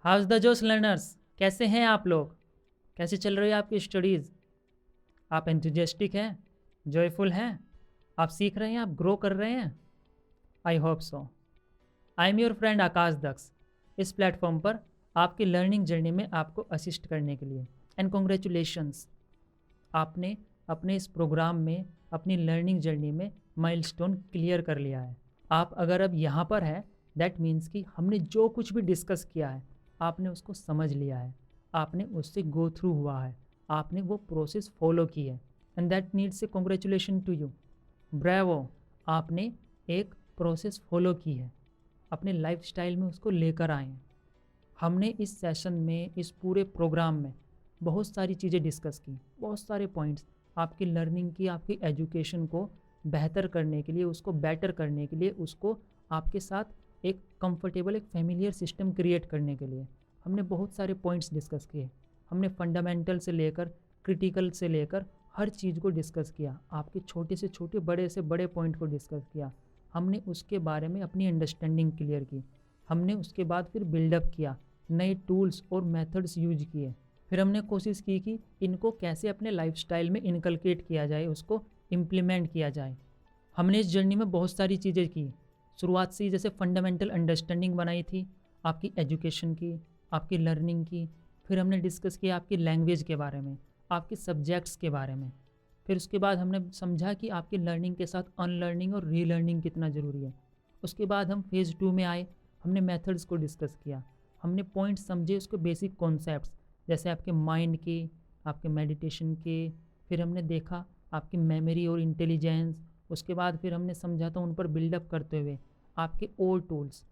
House the जोश learners, कैसे हैं आप लोग? कैसे चल रही है आपकी स्टडीज़? आप एंथुजियास्टिक हैं, जॉयफुल हैं, आप सीख रहे हैं, आप ग्रो कर रहे हैं। I hope so. I am your friend Aakash Daksh, इस प्लेटफॉर्म पर आपकी लर्निंग जर्नी में आपको असिस्ट करने के लिए। एंड कॉन्ग्रेचुलेशंस, आपने अपने इस प्रोग्राम में अपनी लर्निंग जर्नी में माइलस्टोन क्लियर कर लिया है। आप अगर अब यहाँ पर है, दैट मीन्स कि हमने जो कुछ भी डिस्कस किया है आपने उसको समझ लिया है, आपने उससे गो थ्रू हुआ है, आपने वो प्रोसेस फॉलो की है। And that needs a congratulation to you. Bravo, आपने एक प्रोसेस फॉलो की है, अपने लाइफ स्टाइल में उसको लेकर आए हैं। हमने इस सेशन में, इस पूरे प्रोग्राम में बहुत सारी चीज़ें डिस्कस की, बहुत सारे पॉइंट्स आपकी लर्निंग की, आपकी एजुकेशन को बेहतर करने के लिए, उसको बेटर करने के लिए, उसको आपके साथ एक कंफर्टेबल, एक फेमिलियर सिस्टम क्रिएट करने के लिए हमने बहुत सारे पॉइंट्स डिस्कस किए। हमने फंडामेंटल से लेकर क्रिटिकल से लेकर हर चीज़ को डिस्कस किया, आपके छोटे से छोटे, बड़े से बड़े पॉइंट को डिस्कस किया। हमने उसके बारे में अपनी अंडरस्टैंडिंग क्लियर की। हमने उसके बाद फिर बिल्डअप किया, नए टूल्स और मेथड्स यूज किए। फिर हमने कोशिश की कि इनको कैसे अपने लाइफस्टाइल में इनकलकेट किया जाए, उसको इम्प्लीमेंट किया जाए। हमने इस जर्नी में बहुत सारी चीज़ें की। शुरुआत से ही जैसे फंडामेंटल अंडरस्टैंडिंग बनाई थी आपकी एजुकेशन की, आपकी लर्निंग की। फिर हमने डिस्कस किया आपकी लैंग्वेज के बारे में, आपके सब्जेक्ट्स के बारे में। फिर उसके बाद हमने समझा कि आपकी लर्निंग के साथ अनलर्निंग और रीलर्निंग कितना ज़रूरी है। उसके बाद हम फेज़ 2 में आए, हमने मेथड्स को डिस्कस किया, हमने पॉइंट्स समझे, उसके बेसिक कॉन्सेप्ट्स जैसे आपके माइंड के, आपके मेडिटेशन के। फिर हमने देखा आपकी मेमोरी और इंटेलिजेंस। उसके बाद फिर हमने समझा था उन पर बिल्डअप करते हुए आपके और टूल्स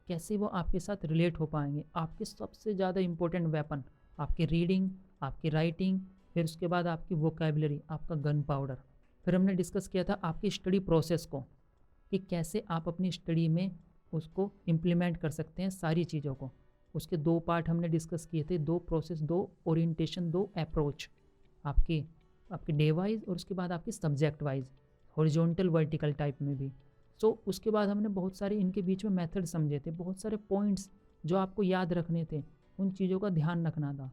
कैसे वो आपके साथ रिलेट हो पाएंगे। आपके सबसे ज़्यादा इम्पोर्टेंट वेपन आपकी रीडिंग, आपकी राइटिंग, फिर उसके बाद आपकी वोकेबलरी, आपका गन पाउडर। फिर हमने डिस्कस किया था आपकी स्टडी प्रोसेस को, कि कैसे आप अपनी स्टडी में उसको इम्प्लीमेंट कर सकते हैं सारी चीज़ों को। उसके 2 पार्ट हमने डिस्कस किए थे, 2 प्रोसेस, 2 ओरिएंटेशन, 2 अप्रोच, आपकी आपकी डे वाइज और उसके बाद आपकी subject wise, horizontal vertical type में भी। सो उसके बाद हमने बहुत सारे इनके बीच में मेथड समझे थे, बहुत सारे पॉइंट्स जो आपको याद रखने थे, उन चीज़ों का ध्यान रखना था।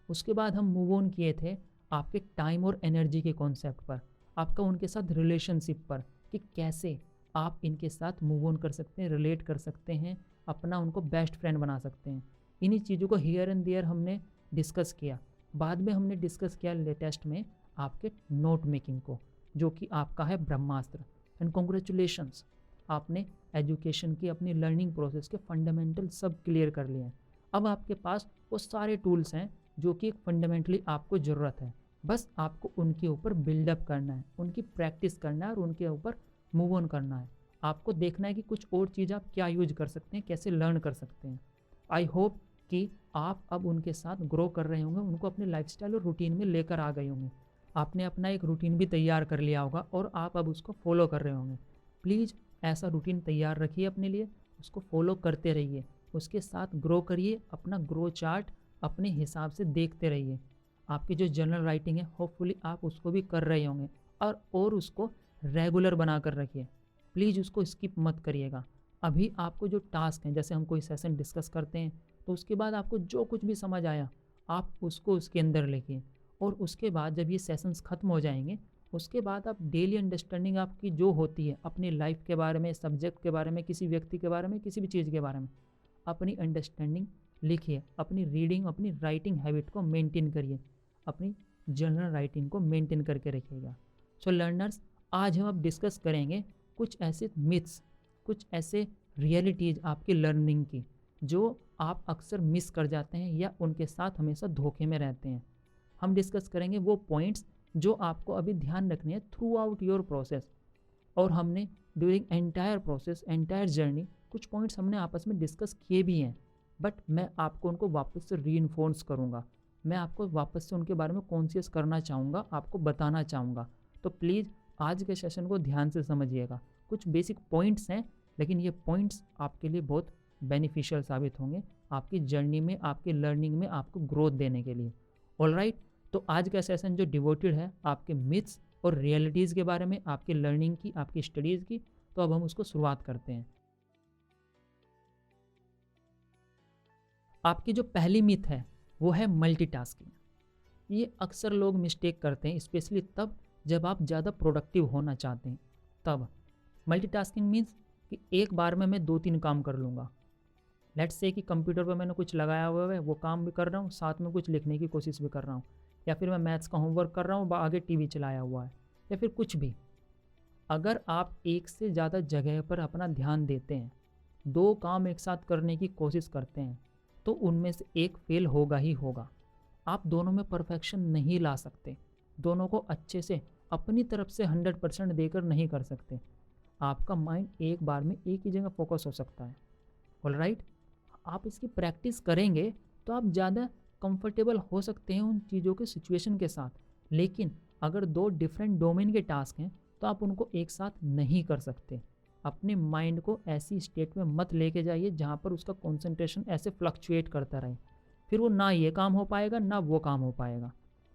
उसके बाद हम मूव ऑन किए थे आपके टाइम और एनर्जी के कॉन्सेप्ट पर, आपका उनके साथ रिलेशनशिप पर, कि कैसे आप इनके साथ मूव ऑन कर सकते हैं, रिलेट कर सकते हैं, अपना उनको बेस्ट फ्रेंड बना सकते हैं। इन्हीं चीज़ों को हियर एंड देयर हमने डिस्कस किया। बाद में हमने डिस्कस किया लेटेस्ट में आपके नोट मेकिंग को, जो कि आपका है ब्रह्मास्त्र। एंड कॉन्ग्रेचुलेशंस, आपने एजुकेशन की, अपनी लर्निंग प्रोसेस के फंडामेंटल सब क्लियर कर लिए हैं। अब आपके पास वो सारे टूल्स हैं जो कि फंडामेंटली आपको ज़रूरत है। बस आपको उनके ऊपर बिल्डअप करना है, उनकी प्रैक्टिस करना है और उनके ऊपर मूव ऑन करना है। आपको देखना है कि कुछ और चीज़ आप क्या यूज कर सकते हैं, कैसे लर्न कर सकते हैं। आई होप कि आप अब उनके साथ ग्रो कर रहे होंगे, उनको अपने लाइफस्टाइल और रूटीन में लेकर आ गए होंगे। आपने अपना एक रूटीन भी तैयार कर लिया होगा और आप अब उसको फॉलो कर रहे होंगे। प्लीज़ ऐसा रूटीन तैयार रखिए अपने लिए, उसको फॉलो करते रहिए, उसके साथ ग्रो करिए, अपना ग्रो चार्ट अपने हिसाब से देखते रहिए। आपकी जो जर्नल राइटिंग है, होपफुली आप उसको भी कर रहे होंगे, और उसको रेगुलर बना कर रखिए। प्लीज़ उसको स्किप मत करिएगा। अभी आपको जो टास्क हैं, जैसे हम कोई सेशन डिस्कस करते हैं तो उसके बाद आपको जो कुछ भी समझ आया आप उसको उसके अंदर लिखिए। और उसके बाद जब ये सेशंस ख़त्म हो जाएंगे, उसके बाद आप डेली अंडरस्टैंडिंग आपकी जो होती है अपनी लाइफ के बारे में, सब्जेक्ट के बारे में, किसी व्यक्ति के बारे में, किसी भी चीज़ के बारे में, अपनी अंडरस्टैंडिंग लिखिए। अपनी रीडिंग, अपनी राइटिंग हैबिट को मेंटेन करिए, अपनी जर्नल राइटिंग को मेंटेन करके रखिएगा। सो लर्नर्स, आज हम अब डिस्कस करेंगे कुछ ऐसे मिथ्स, कुछ ऐसे रियलिटीज़ आपकी लर्निंग की जो आप अक्सर मिस कर जाते हैं या उनके साथ हमेशा धोखे में रहते हैं। हम डिस्कस करेंगे वो पॉइंट्स जो आपको अभी ध्यान रखने हैं थ्रू आउट योर प्रोसेस। और हमने during entire process, entire journey, कुछ पॉइंट्स हमने आपस में डिस्कस किए भी हैं, बट मैं आपको उनको वापस से रीइंफोर्स करूँगा। मैं आपको वापस से उनके बारे में कॉन्शियस करना चाहूँगा, आपको बताना चाहूँगा। तो प्लीज़ आज के सेशन को ध्यान से समझिएगा। कुछ बेसिक पॉइंट्स हैं, लेकिन ये पॉइंट्स आपके लिए बहुत बेनिफिशियल साबित होंगे आपकी जर्नी में, आपकी लर्निंग में, आपको ग्रोथ देने के लिए। ऑलराइट, तो आज का सेशन जो डिवोटेड है आपके मिथ्स और रियलिटीज़ के बारे में, आपकी लर्निंग की, आपकी स्टडीज़ की, तो अब हम उसको शुरुआत करते हैं। आपकी जो पहली मिथ है वो है मल्टीटास्किंग। ये अक्सर लोग मिस्टेक करते हैं, स्पेशली तब जब आप ज़्यादा प्रोडक्टिव होना चाहते हैं। तब मल्टीटास्किंग मीन्स कि एक बार में मैं 2-3 काम कर लूँगा। लेट्स से कि कंप्यूटर पर मैंने कुछ लगाया हुआ है, वो काम भी कर रहा हूँ, साथ में कुछ लिखने की कोशिश भी कर रहा हूँ, या फिर मैं मैथ्स का होमवर्क कर रहा हूँ, आगे टीवी चलाया हुआ है, या फिर कुछ भी। अगर आप एक से ज़्यादा जगह पर अपना ध्यान देते हैं, 2 काम एक साथ करने की कोशिश करते हैं, तो उनमें से एक फेल होगा ही होगा। आप दोनों में परफेक्शन नहीं ला सकते, दोनों को अच्छे से अपनी तरफ से 100% देकर नहीं कर सकते। आपका माइंड एक बार में एक ही जगह फोकस हो सकता है। ऑलराइट, आप इसकी प्रैक्टिस करेंगे तो आप ज़्यादा कंफर्टेबल हो सकते हैं उन चीज़ों के सिचुएशन के साथ। लेकिन अगर 2 डिफरेंट डोमेन के टास्क हैं तो आप उनको एक साथ नहीं कर सकते। अपने माइंड को ऐसी स्टेट में मत लेके जाइए जहाँ पर उसका कंसंट्रेशन ऐसे फ्लक्चुएट करता रहे, फिर वो ना ये काम हो पाएगा ना वो काम हो पाएगा।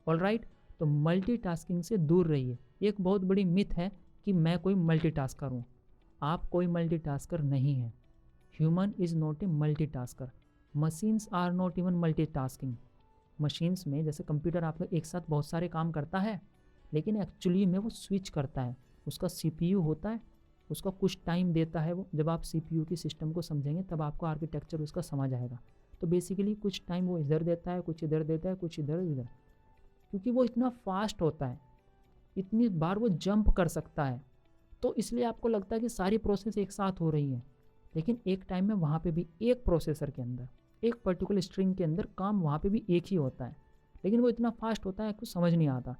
ऑलराइट, तो मल्टीटास्किंग से दूर रहिए। एक बहुत बड़ी मिथ है कि मैं कोई मल्टीटास्कर हूँ। आप कोई मल्टीटास्कर नहीं हैं। Human is not a multitasker. Machines are not even multitasking. Machines में जैसे कंप्यूटर आपका एक साथ बहुत सारे काम करता है, लेकिन एक्चुअली में वो स्विच करता है। उसका सीपीयू होता है, उसका कुछ टाइम देता है वो। जब आप सीपीयू की सिस्टम को समझेंगे तब आपको आर्किटेक्चर उसका समझ आएगा। तो बेसिकली कुछ टाइम वो इधर देता है, कुछ इधर देता है, कुछ इधर इधर, क्योंकि वो इतना फास्ट होता है, इतनी बार वो जंप कर सकता है। तो इसलिए आपको लगता है कि सारी प्रोसेस एक साथ हो रही हैं, लेकिन एक टाइम में वहाँ पे भी एक प्रोसेसर के अंदर, एक पर्टिकुलर स्ट्रिंग के अंदर काम वहाँ पे भी एक ही होता है, लेकिन वो इतना फास्ट होता है कुछ समझ नहीं आता।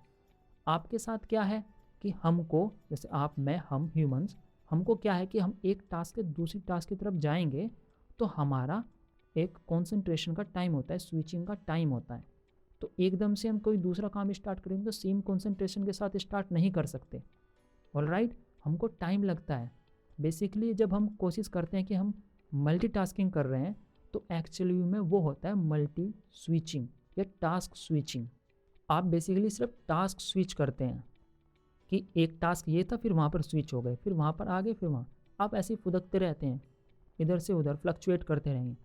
आपके साथ क्या है कि हमको, जैसे आप, मैं, हम ह्यूमंस, हमको क्या है कि हम एक टास्क से दूसरी टास्क की तरफ जाएंगे तो हमारा एक कंसंट्रेशन का टाइम होता है, स्विचिंग का टाइम होता है। तो एकदम से हम कोई दूसरा काम स्टार्ट करेंगे तो सेम कंसंट्रेशन के साथ स्टार्ट नहीं कर सकते। ऑलराइट, हमको टाइम लगता है। बेसिकली जब हम कोशिश करते हैं कि हम मल्टीटास्किंग कर रहे हैं तो एक्चुअली में वो होता है मल्टी स्विचिंग या टास्क स्विचिंग। आप बेसिकली सिर्फ टास्क स्विच करते हैं कि एक टास्क ये था, फिर वहाँ पर स्विच हो गए, फिर वहाँ पर आ गए, फिर वहाँ। आप ऐसे ही फुदकते रहते हैं, इधर से उधर फ्लक्चुएट करते रहेंगे।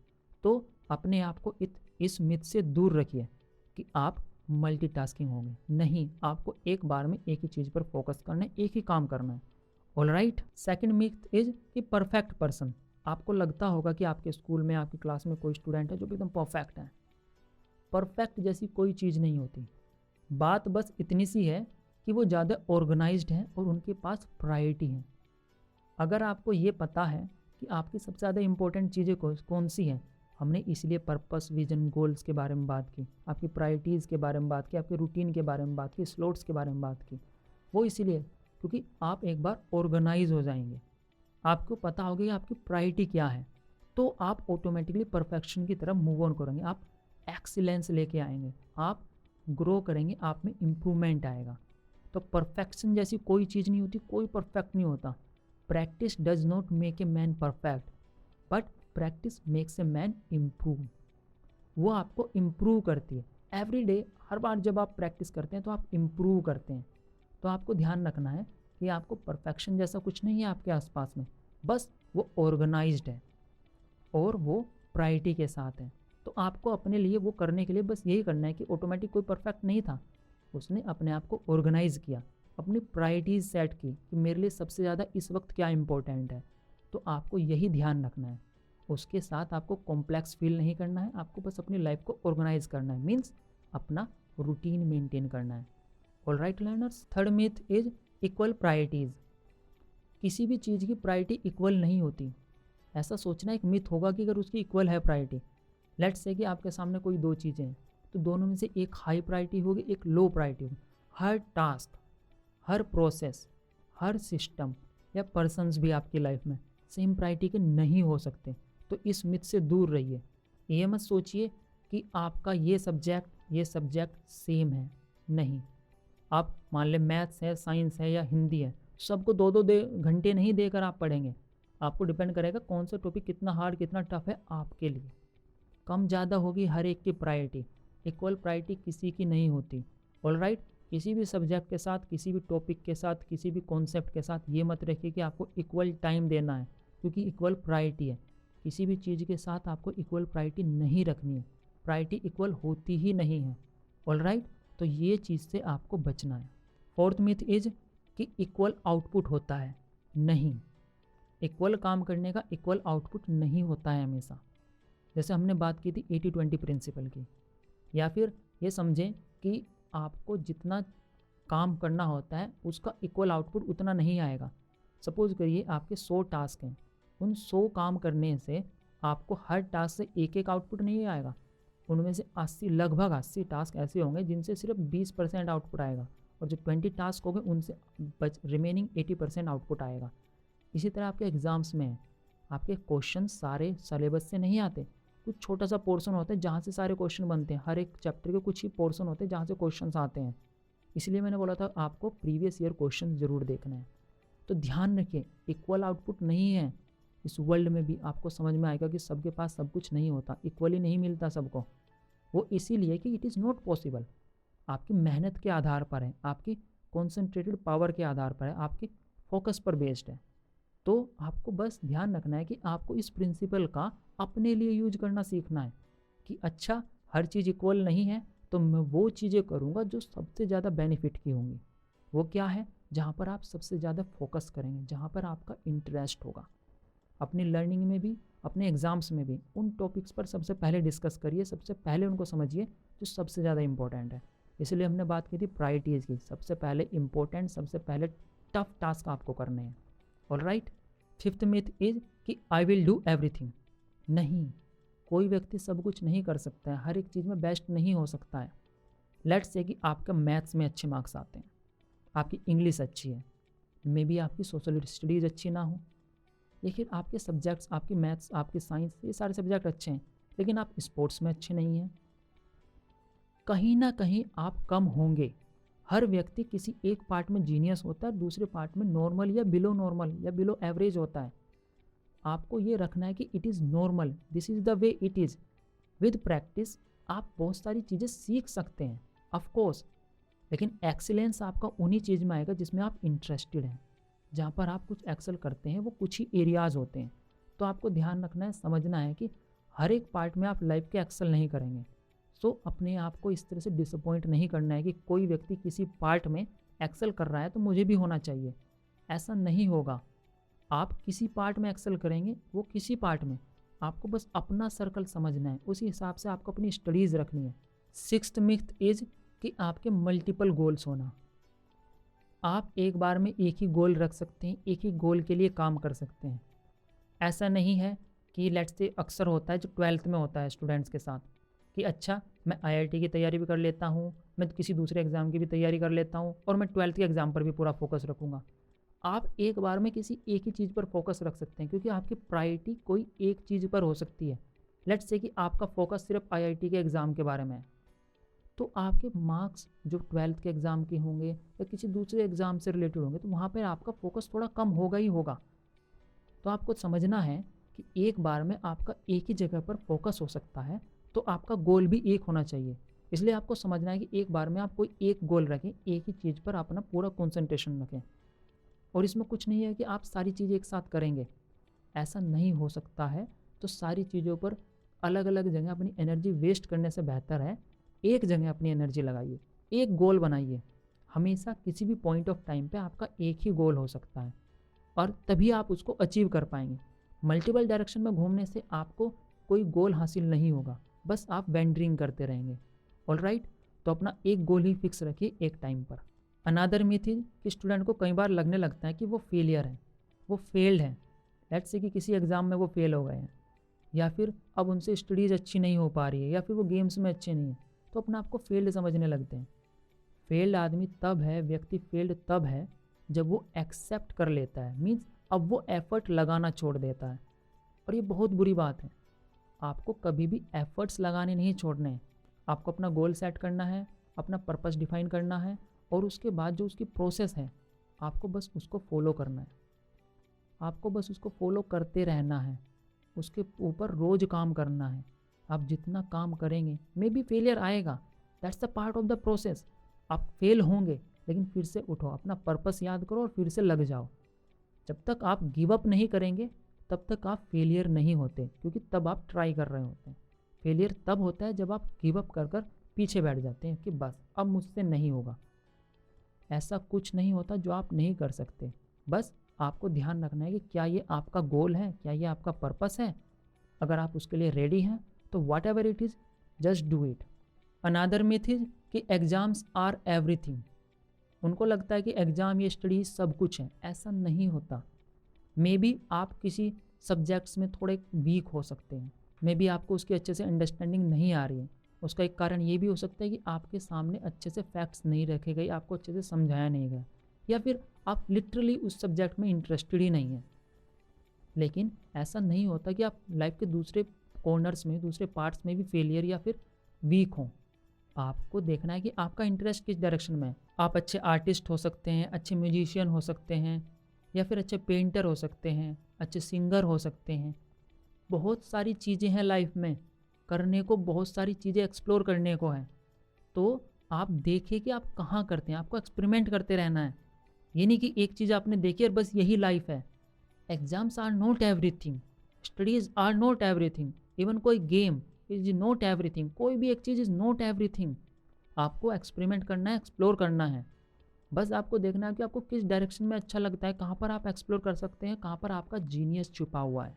तो अपने आप को इस मिथ से दूर रखिए कि आप मल्टीटास्किंग होंगे। नहीं, आपको एक बार में एक ही चीज़ पर फोकस करना है, एक ही काम करना है। ऑलराइट, सेकंड मिथ इज कि परफेक्ट पर्सन। आपको लगता होगा कि आपके स्कूल में, आपकी क्लास में कोई स्टूडेंट है जो एकदम परफेक्ट है। परफेक्ट जैसी कोई चीज़ नहीं होती। बात बस इतनी सी है कि वो ज़्यादा ऑर्गेनाइज्ड हैं और उनके पास प्रायोरिटी है। अगर आपको ये पता है कि आपकी सबसे ज़्यादा इंपॉर्टेंट चीज़ें कौन सी हैं, हमने इसलिए पर्पस, विजन, गोल्स के बारे में बात की, आपकी प्रायोरिटीज़ के बारे में बात की, आपके रूटीन के बारे में बात की, स्लॉट्स के बारे में बात की। वो इसीलिए क्योंकि आप एक बार ऑर्गेनाइज हो जाएंगे, आपको पता होगा कि आपकी प्रायोरिटी क्या है, तो आप ऑटोमेटिकली परफेक्शन की तरफ मूव ऑन करेंगे, आप एक्सीलेंस लेके आएंगे, आप ग्रो करेंगे, आप में इम्प्रूवमेंट आएगा। तो परफेक्शन जैसी कोई चीज़ नहीं होती, कोई परफेक्ट नहीं होता। Practice does not make a man perfect, but practice makes a man improve. वो आपको इम्प्रूव करती है एवरी डे। हर बार जब आप प्रैक्टिस करते हैं तो आप इम्प्रूव करते हैं। तो आपको ध्यान रखना है कि आपको परफेक्शन जैसा कुछ नहीं है आपके आसपास में, बस वो ऑर्गेनाइज्ड है और वो प्रायोरिटी के साथ है। तो आपको अपने लिए वो करने के लिए बस यही करना है कि ऑटोमेटिक कोई परफेक्ट नहीं था, उसने अपने आप को ऑर्गेनाइज किया, अपनी प्रायोरिटीज़ सेट की कि मेरे लिए सबसे ज़्यादा इस वक्त क्या इंपॉर्टेंट है। तो आपको यही ध्यान रखना है। उसके साथ आपको कॉम्प्लेक्स फील नहीं करना है, आपको बस अपनी लाइफ को ऑर्गेनाइज करना है, मीन्स अपना रूटीन मेंटेन करना है। Alright learners, third myth is equal priorities. किसी भी चीज़ की प्रायोरिटी इक्वल नहीं होती। ऐसा सोचना एक मिथ होगा कि अगर उसकी इक्वल है प्रायोरिटी, लेट्स से कि आपके सामने कोई 2 चीज़ें हैं तो दोनों में से एक हाई प्रायोरिटी होगी, एक लो प्रायोरिटी होगी। हर टास्क, हर प्रोसेस, हर सिस्टम या पर्सन्स भी आपकी लाइफ में सेम प्रायोरिटी के नहीं हो सकते। तो इस मिथ से दूर रहिए। ये मत सोचिए कि आपका ये सब्जेक्ट सेम है। नहीं, आप मान लें मैथ्स है, साइंस है या हिंदी है, सबको 2-2 घंटे नहीं देकर आप पढ़ेंगे। आपको डिपेंड करेगा कौन सा टॉपिक कितना हार्ड, कितना टफ है आपके लिए। कम ज़्यादा होगी हर एक की प्रायोरिटी, इक्वल प्रायोरिटी किसी की नहीं होती। ऑलराइट, किसी भी सब्जेक्ट के साथ, किसी भी टॉपिक के साथ, किसी भी कॉन्सेप्ट के साथ ये मत रखिए कि आपको इक्वल टाइम देना है क्योंकि इक्वल प्रायोरिटी है। किसी भी चीज़ के साथ आपको इक्वल प्रायोरिटी नहीं रखनी है, प्रायोरिटी इक्वल होती ही नहीं है। ऑलराइट, तो ये चीज़ से आपको बचना है। फोर्थ मिथ इज कि इक्वल आउटपुट होता है। नहीं, इक्वल काम करने का इक्वल आउटपुट नहीं होता है हमेशा। जैसे हमने बात की थी 80-20 प्रिंसिपल की, या फिर ये समझें कि आपको जितना काम करना होता है उसका इक्वल आउटपुट उतना नहीं आएगा। सपोज़ करिए आपके 100 टास्क हैं, उन 100 काम करने से आपको हर टास्क से एक एक आउटपुट नहीं आएगा। उनमें से 80 लगभग 80 टास्क ऐसे होंगे जिनसे सिर्फ 20% आउटपुट आएगा, और जो 20 टास्क हो गए उनसे रिमेनिंग 80% आउटपुट आएगा। इसी तरह आपके एग्ज़ाम्स में है, आपके क्वेश्चन सारे सिलेबस से नहीं आते, कुछ छोटा सा पोर्शन होता है जहाँ से सारे क्वेश्चन बनते हैं। हर एक चैप्टर के कुछ ही पोर्शन होते हैं जहाँ से क्वेश्चन आते हैं। इसलिए मैंने बोला था आपको प्रीवियस ईयर क्वेश्चन ज़रूर देखना है। तो ध्यान रखिए, इक्वल आउटपुट नहीं है। इस वर्ल्ड में भी आपको समझ में आएगा कि सबके पास सब कुछ नहीं होता, इक्वली नहीं मिलता सबको। वो इसीलिए कि इट इज़ नॉट पॉसिबल। आपकी मेहनत के आधार पर है, आपकी कॉन्सेंट्रेटेड पावर के आधार पर है, आपके फोकस पर बेस्ड है। तो आपको बस ध्यान रखना है कि आपको इस प्रिंसिपल का अपने लिए यूज करना सीखना है कि अच्छा, हर चीज़ इक्वल नहीं है, तो मैं वो चीज़ें करूँगा जो सबसे ज़्यादा बेनिफिट की होंगी। वो क्या है? जहाँ पर आप सबसे ज़्यादा फोकस करेंगे, जहाँ पर आपका इंटरेस्ट होगा। अपनी लर्निंग में भी, अपने एग्ज़ाम्स में भी उन टॉपिक्स पर सबसे पहले डिस्कस करिए, सबसे पहले उनको समझिए जो सबसे ज़्यादा इंपॉर्टेंट है। इसलिए हमने बात की थी प्रायोरिटीज़ की। सबसे पहले इंपॉर्टेंट, सबसे पहले टफ टास्क आपको करने हैं। ऑलराइट। फिफ्थ मिथ इज कि आई विल डू एवरीथिंग। नहीं, कोई व्यक्ति सब कुछ नहीं कर सकता है, हर एक चीज़ में बेस्ट नहीं हो सकता है। लेट्स से कि आपका मैथ्स में अच्छे मार्क्स आते हैं, आपकी इंग्लिश अच्छी है, मे बी आपकी सोशल स्टडीज़ अच्छी ना हो, लेकिन आपके सब्जेक्ट्स, आपकी मैथ्स, आपकी साइंस, ये सारे सब्जेक्ट अच्छे हैं, लेकिन आप स्पोर्ट्स में अच्छे नहीं हैं। कहीं ना कहीं आप कम होंगे। हर व्यक्ति किसी एक पार्ट में जीनियस होता है, दूसरे पार्ट में नॉर्मल या बिलो एवरेज होता है। आपको ये रखना है कि it is normal, this is the way it is. With practice आप बहुत सारी चीज़ें सीख सकते हैं ऑफ कोर्स, लेकिन एक्सीलेंस आपका उन्हीं चीज़ में आएगा जिसमें आप इंटरेस्टेड हैं। जहाँ पर आप कुछ एक्सेल करते हैं वो कुछ ही एरियाज़ होते हैं। तो आपको ध्यान रखना है, समझना है कि हर एक पार्ट में आप लाइफ के एक्सेल नहीं करेंगे। सो अपने आप को इस तरह से डिसअपॉइंट नहीं करना है कि कोई व्यक्ति किसी पार्ट में एक्सेल कर रहा है तो मुझे भी होना चाहिए। ऐसा नहीं होगा। आप किसी पार्ट में एक्सेल करेंगे, वो किसी पार्ट में, आपको बस अपना सर्कल समझना है, उसी हिसाब से आपको अपनी स्टडीज़ रखनी है। सिक्स्थ मिथ इज कि आपके मल्टीपल गोल्स होना। आप एक बार में एक ही गोल रख सकते हैं, एक ही गोल के लिए काम कर सकते हैं। ऐसा नहीं है कि लेट्स से अक्सर होता है जो 12th में होता है स्टूडेंट्स के साथ कि अच्छा, मैं IIT की तैयारी भी कर लेता हूँ, मैं किसी दूसरे एग्ज़ाम की भी तैयारी कर लेता हूँ, और मैं 12th के एग्ज़ाम पर भी पूरा फोकस रखूँगा। आप एक बार में किसी एक ही चीज़ पर फोकस रख सकते हैं, क्योंकि आपकी प्रायोरिटी कोई एक चीज़ पर हो सकती है। लेट्स से कि आपका फोकस सिर्फ IIT के एग्ज़ाम के बारे में है, तो आपके मार्क्स जो 12th के एग्ज़ाम के होंगे या किसी दूसरे एग्ज़ाम से रिलेटेड होंगे, तो वहाँ पर आपका फोकस थोड़ा कम होगा ही होगा। तो आपको समझना है कि एक बार में आपका एक ही जगह पर फोकस हो सकता है, तो आपका गोल भी एक होना चाहिए। इसलिए आपको समझना है कि एक बार में आप कोई एक गोल रखें, एक ही चीज़ पर अपना पूरा कंसंट्रेशन रखें। और इसमें कुछ नहीं है कि आप सारी चीज़ें एक साथ करेंगे, ऐसा नहीं हो सकता है। तो सारी चीज़ों पर अलग अलग जगह अपनी एनर्जी वेस्ट करने से बेहतर है एक जगह अपनी एनर्जी लगाइए, एक गोल बनाइए। हमेशा किसी भी पॉइंट ऑफ टाइम पे आपका एक ही गोल हो सकता है, और तभी आप उसको अचीव कर पाएंगे। मल्टीपल डायरेक्शन में घूमने से आपको कोई गोल हासिल नहीं होगा, बस आप वेंडरिंग करते रहेंगे। ऑलराइट, तो अपना एक गोल ही फिक्स रखिए एक टाइम पर। अनादर मिथ इज कि स्टूडेंट को कई बार लगने लगता है कि वो फेलियर है, वो फेल्ड है। लेट्स से कि किसी एग्ज़ाम में वो फेल हो गए हैं, या फिर अब उनसे स्टडीज़ अच्छी नहीं हो पा रही है, या फिर वो गेम्स में अच्छे नहीं हैं, तो अपने आप को फेल्ड समझने लगते हैं। फेल्ड आदमी तब है, व्यक्ति फेल्ड तब है जब वो एक्सेप्ट कर लेता है, मीन्स अब वो एफर्ट लगाना छोड़ देता है। और ये बहुत बुरी बात है। आपको कभी भी एफर्ट्स लगाने नहीं छोड़ने हैं। आपको अपना गोल सेट करना है, अपना पर्पस डिफाइन करना है, और उसके बाद जो उसकी प्रोसेस है आपको बस उसको फॉलो करना है। आपको बस उसको फॉलो करते रहना है, उसके ऊपर रोज़ काम करना है। आप जितना काम करेंगे, मे बी फेलियर आएगा, that's the part of the process. आप फेल होंगे, लेकिन फिर से उठो, अपना पर्पस याद करो और फिर से लग जाओ। जब तक आप गिव अप नहीं करेंगे तब तक आप फेलियर नहीं होते, क्योंकि तब आप ट्राई कर रहे होते हैं। फेलियर तब होता है जब आप गिव अप कर पीछे बैठ जाते हैं कि बस अब मुझसे नहीं होगा। ऐसा कुछ नहीं होता जो आप नहीं कर सकते। बस आपको ध्यान रखना है कि क्या ये आपका गोल है, क्या ये आपका पर्पस है। अगर आप उसके लिए रेडी हैं तो what ever it is, just do it. Another myth is कि एग्ज़ाम्स आर एवरीथिंग। उनको लगता है कि एग्ज़ाम ये स्टडी सब कुछ है। ऐसा नहीं होता। मे बी आप किसी सब्जेक्ट्स में थोड़े वीक हो सकते हैं, मे बी आपको उसकी अच्छे से अंडरस्टैंडिंग नहीं आ रही है। उसका एक कारण ये भी हो सकता है कि आपके सामने अच्छे से फैक्ट्स नहीं रखे गए, आपको अच्छे से समझाया नहीं गया, या फिर आप लिटरली उस सब्जेक्ट में इंटरेस्टेड ही नहीं है। लेकिन ऐसा नहीं होता कि आप लाइफ के दूसरे कॉर्नर्स में, दूसरे पार्ट्स में भी फेलियर या फिर वीक हों। आपको देखना है कि आपका इंटरेस्ट किस डायरेक्शन में है। आप अच्छे आर्टिस्ट हो सकते हैं, अच्छे म्यूजिशियन हो सकते हैं, या फिर अच्छे पेंटर हो सकते हैं, अच्छे सिंगर हो सकते हैं। बहुत सारी चीज़ें हैं लाइफ में करने को, बहुत सारी चीज़ें एक्सप्लोर करने को है। तो आप देखिए कि आप कहाँ करते हैं, आपको एक्सपेरिमेंट करते रहना है। ये नहीं कि एक चीज़ आपने देखी और बस यही लाइफ है। Exams are not everything, studies are not everything, even कोई गेम इज नॉट एवरीथिंग। कोई भी एक चीज़ इज़ नॉट एवरीथिंग। आपको एक्सपेरिमेंट करना है, एक्सप्लोर करना है। बस आपको देखना है कि आपको किस डायरेक्शन में अच्छा लगता है, कहाँ पर आप एक्सप्लोर कर सकते हैं, कहाँ पर आपका जीनियस छुपा हुआ है।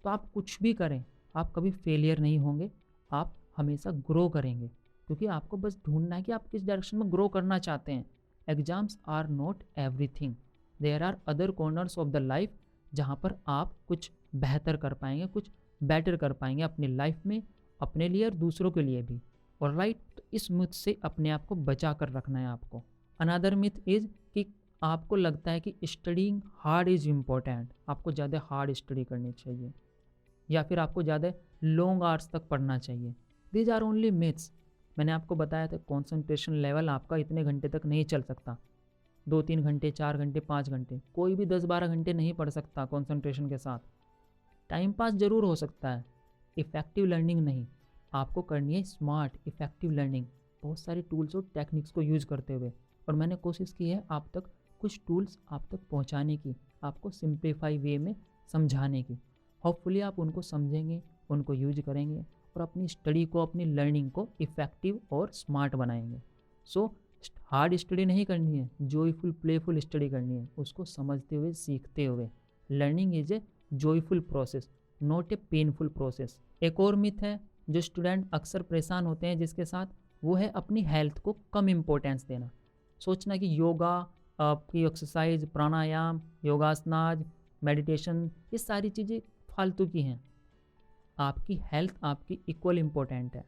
तो आप कुछ भी करें, आप कभी फेलियर नहीं होंगे, आप हमेशा ग्रो करेंगे, क्योंकि आपको बस ढूंढना है कि आप किस डायरेक्शन में ग्रो करना चाहते हैं। Exams are not everything, there are other corners of the life जहाँ पर आप कुछ बेहतर कर पाएंगे, कुछ बेटर कर पाएंगे अपनी लाइफ में, अपने लिए और दूसरों के लिए भी। और राइट, तो इस मिथ से अपने आप को बचा कर रखना है आपको। अनदर मिथ इज़ कि आपको लगता है कि स्टडीइंग हार्ड इज़ इम्पोर्टेंट, आपको ज़्यादा हार्ड स्टडी करनी चाहिए, या फिर आपको ज़्यादा लॉन्ग आवर्स तक पढ़ना चाहिए। These are only myths. मैंने आपको बताया था कॉन्सेंट्रेशन लेवल आपका इतने घंटे तक नहीं चल सकता। 2-3 घंटे, 4 घंटे, 5 घंटे, कोई भी 10-12 घंटे नहीं पढ़ सकता कॉन्सेंट्रेशन के साथ। टाइम पास ज़रूर हो सकता है, इफ़ेक्टिव लर्निंग नहीं। आपको करनी है स्मार्ट इफ़ेक्टिव लर्निंग, बहुत सारे टूल्स और टेक्निक्स को यूज़ करते हुए। और मैंने कोशिश की है आप तक कुछ टूल्स आप तक पहुंचाने की, आपको सिंप्लीफाई वे में समझाने की। होपफुली आप उनको समझेंगे, उनको यूज करेंगे और अपनी स्टडी को, अपनी लर्निंग को इफ़ेक्टिव और स्मार्ट बनाएंगे। सो हार्ड स्टडी नहीं करनी है, जॉयफुल प्लेफुल स्टडी करनी है, उसको समझते हुए, सीखते हुए। Learning is a joyful process, not a painful process. एक और मिथ है जो स्टूडेंट अक्सर परेशान होते हैं जिसके साथ, वो है अपनी हेल्थ को कम इम्पोर्टेंस देना। सोचना कि योगा, आपकी एक्सरसाइज, प्राणायाम, योगासनाज, मेडिटेशन, ये सारी चीज़ें फालतू की हैं। आपकी हेल्थ आपकी इक्वल इम्पोर्टेंट है।